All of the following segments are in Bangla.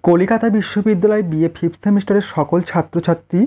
কলকাতা বিশ্ববিদ্যালয় বিএ ফিফথ সেমিস্টারের সকল ছাত্রছাত্রী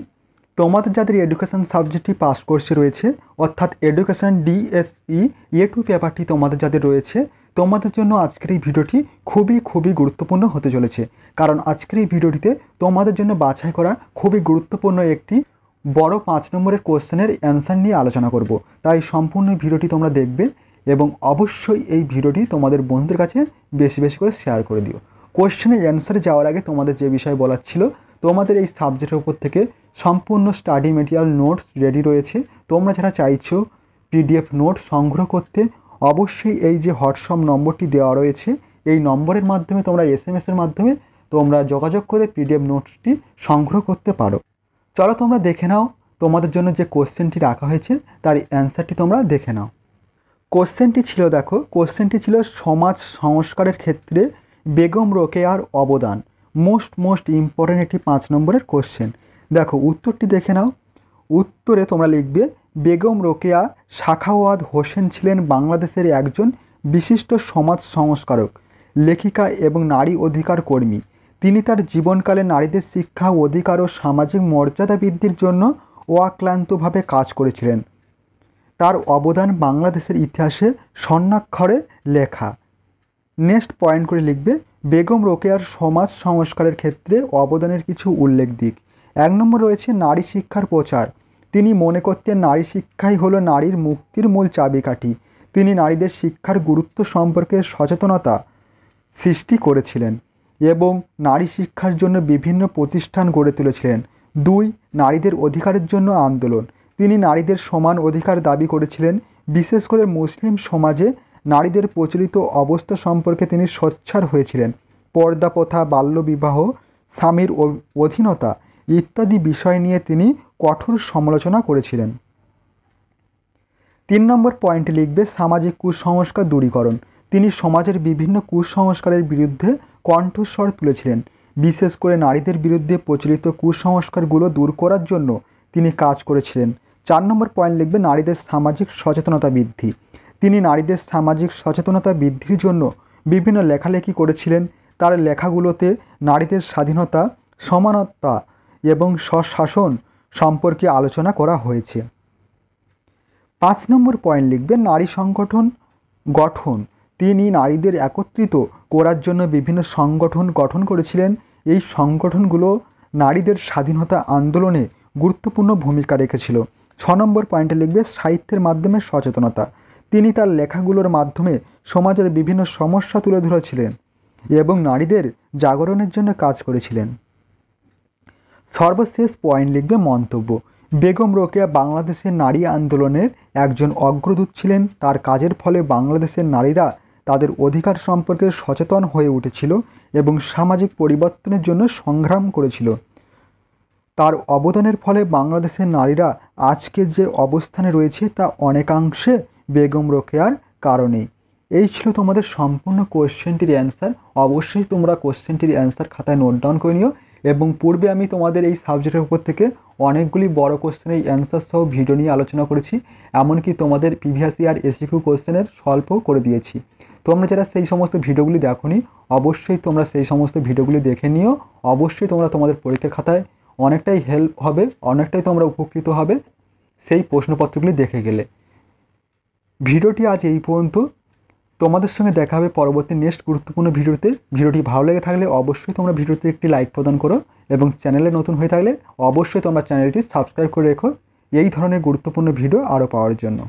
তোমাদের যাদের এডুকেশন সাবজেক্টটি পাস কোর্সে রয়েছে অর্থাৎ এডুকেশন ডিএসই A2 পেপারটি তোমাদের যাদের রয়েছে তোমাদের জন্য আজকের এই ভিডিওটি খুবই গুরুত্বপূর্ণ হতে চলেছে। কারণ আজকের এই ভিডিওটিতে তোমাদের জন্য বাছাই করা খুবই গুরুত্বপূর্ণ একটি বড় 5 নম্বরের কোশ্চেনের অ্যান্সার নিয়ে আলোচনা করব। তাই সম্পূর্ণ ভিডিওটি তোমরা দেখবে এবং অবশ্যই এই ভিডিওটি তোমাদের বন্ধুদের কাছে বেশি করে শেয়ার করে দিও। কোশ্চেনের অ্যান্সারে যাওয়ার আগে তোমাদের যে বিষয় বলার ছিল, তোমাদের এই সাবজেক্টের উপর থেকে সম্পূর্ণ স্টাডি মেটেরিয়াল নোটস রেডি রয়েছে। তোমরা যারা চাইছো পিডিএফ নোট সংগ্রহ করতে, অবশ্যই এই যে হোয়াটসঅ্যাপ নম্বরটি দেওয়া রয়েছে এই নম্বরের মাধ্যমে তোমরা SMS-এর মাধ্যমে তোমরা যোগাযোগ করে পিডিএফ নোটসটি সংগ্রহ করতে পারো। চলো তোমরা দেখে নাও তোমাদের জন্য যে কোশ্চেনটি রাখা হয়েছে তার অ্যান্সারটি তোমরা দেখে নাও। কোশ্চেনটি ছিল সমাজ সংস্কারের ক্ষেত্রে বেগম রোকেয়ার অবদান। মোস্ট ইম্পর্টেন্ট একটি 5 নম্বরের কোশ্চেন। দেখো উত্তরটি দেখে নাও। উত্তরে তোমরা লিখবে বেগম রোকেয়া সাখাওয়াত হোসেন ছিলেন বাংলাদেশের একজন বিশিষ্ট সমাজ সংস্কারক, লেখিকা এবং নারী অধিকার কর্মী। তিনি তার জীবনকালে নারীদের শিক্ষা, অধিকার ও সামাজিক মর্যাদা বৃদ্ধির জন্য অক্লান্তভাবে কাজ করেছিলেন। তার অবদান বাংলাদেশের ইতিহাসে স্বর্ণাক্ষরে লেখা। নেক্সট পয়েন্ট করে লিখবে বেগম রোকেয়ার সমাজ সংস্কারের ক্ষেত্রে অবদানের কিছু উল্লেখ দিক। 1 নম্বর রয়েছে নারী শিক্ষার প্রচার। তিনি মনে করতেন নারী শিক্ষাই হলো নারীর মুক্তির মূল চাবিকাঠি। তিনি নারীদের শিক্ষার গুরুত্ব সম্পর্কে সচেতনতা সৃষ্টি করেছিলেন এবং নারী শিক্ষার জন্য বিভিন্ন প্রতিষ্ঠান গড়ে তুলেছিলেন। 2 নারীদের অধিকারের জন্য আন্দোলন। তিনি নারীদের সমান অধিকার দাবি করেছিলেন। বিশেষ করে মুসলিম সমাজে নারীদের প্রচলিত অবস্থা সম্পর্কে তিনি সোচ্চার হয়েছিলেন। পর্দা প্রথা, বাল্যবিবাহ, স্বামীর অধীনতা ইত্যাদি বিষয় নিয়ে তিনি কঠোর সমালোচনা করেছিলেন। 3 নম্বর পয়েন্টে লিখবে সামাজিক কুসংস্কার দূরীকরণ। তিনি সমাজের বিভিন্ন কুসংস্কারের বিরুদ্ধে কণ্ঠস্বর তুলেছিলেন। বিশেষ করে নারীদের বিরুদ্ধে প্রচলিত কুসংস্কারগুলো দূর করার জন্য তিনি কাজ করেছিলেন। 4 নম্বর পয়েন্ট লিখবে নারীদের সামাজিক সচেতনতা বৃদ্ধি। তিনি নারীদের সামাজিক সচেতনতা বৃদ্ধির জন্য বিভিন্ন লেখালেখি করেছিলেন। তার লেখাগুলোতে নারীদের স্বাধীনতা, সমানতা এবং স্বশাসন সম্পর্কে আলোচনা করা হয়েছে। 5 নম্বর পয়েন্ট লিখবে নারী সংগঠন গঠন। তিনি নারীদের একত্রিত করার জন্য বিভিন্ন সংগঠন গঠন করেছিলেন। এই সংগঠনগুলো নারীদের স্বাধীনতা আন্দোলনে গুরুত্বপূর্ণ ভূমিকা রেখেছিল। 6 নম্বর পয়েন্টে লিখবে সাহিত্যের মাধ্যমে সচেতনতা। তিনি তার লেখাগুলোর মাধ্যমে সমাজের বিভিন্ন সমস্যা তুলে ধরেছিলেন এবং নারীদের জাগরণের জন্য কাজ করেছিলেন। সর্বশেষ পয়েন্ট লিখবে মন্তব্য। বেগম রোকেয়া বাংলাদেশের নারী আন্দোলনের একজন অগ্রদূত ছিলেন। তার কাজের ফলে বাংলাদেশের নারীরা তাদের অধিকার সম্পর্কে সচেতন হয়ে উঠেছিল এবং সামাজিক পরিবর্তনের জন্য সংগ্রাম করেছিল। তার অবদানের ফলে বাংলাদেশের নারীরা আজকে যে অবস্থানে রয়েছে তা অনেকাংশে বেগম রোকেয়ার কারণেই। এই ছিল তোমাদের সম্পূর্ণ কোশ্চেনটির অ্যান্সার। অবশ্যই তোমরা কোশ্চেনটির অ্যান্সার খাতায় নোট ডাউন করে নিও এবং পূর্বে আমি তোমাদের এই সাবজেক্টের উপর থেকে অনেকগুলি বড় কোশ্চেনের অ্যান্সার সহ ভিডিও নিয়ে আলোচনা করেছি। এমনকি তোমাদের প্রিভিয়াস ইয়ার SQ কোশ্চেনের সলভও করে দিয়েছি। তোমরা যারা সেই সমস্ত ভিডিওগুলি দেখোনি অবশ্যই তোমরা সেই সমস্ত ভিডিওগুলি দেখে নিও। অবশ্যই তোমরা তোমাদের পরীক্ষার খাতায় অনেকটাই হেল্প হবে, অনেকটাই তোমরা উপকৃত হবে সেই প্রশ্নপত্রগুলি দেখে গেলে। ভিডিওটি আজ এই পর্যন্ত। তোমাদের সঙ্গে দেখা হবে পরবর্তী নেক্সট গুরুত্বপূর্ণ ভিডিওতে। ভিডিওটি ভালো লেগে থাকলে অবশ্যই তোমরা ভিডিওতে একটি লাইক প্রদান করো এবং চ্যানেলে নতুন হয়ে থাকলে অবশ্যই তোমরা চ্যানেলটি সাবস্ক্রাইব করে রেখো এই ধরনের গুরুত্বপূর্ণ ভিডিও আরও পাওয়ার জন্য।